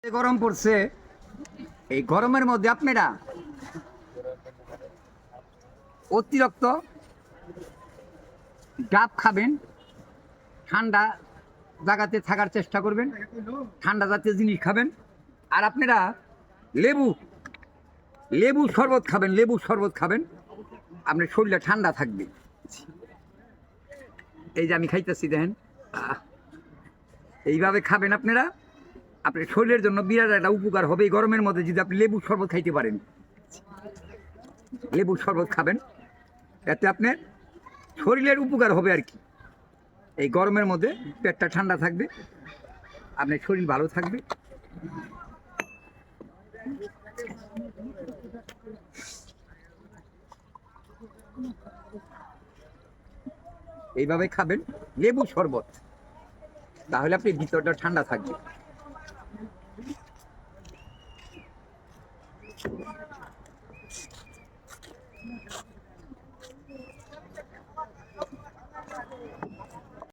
গরম পড়ছে, এই গরমের মধ্যে আপনারা অতিরিক্ত ডাব খাবেন, ঠান্ডা জায়গাতে থাকার চেষ্টা করবেন, ঠান্ডা জাতীয় জিনিস খাবেন। আর আপনারা লেবু লেবু শরবত খাবেন, লেবু শরবত খাবেন, আপনার শরীরটা ঠান্ডা থাকবে। এই যে আমি খাইতেছি দেখেন, এইভাবে খাবেন আপনারা, আপনার শরীরের জন্য বিরাট একটা উপকার হবে। এই গরমের মধ্যে যদি আপনি লেবু শরবত খাইতে পারেন, লেবু শরবত খাবেন, এতে আপনার শরীরের উপকার হবে আর কি। এই গরমের মধ্যে পেটটা ঠান্ডা থাকবে, আপনার শরীর ভালো থাকবে। এইভাবে খাবেন লেবু শরবত, তাহলে আপনি ভিতরটা ঠান্ডা থাকবে।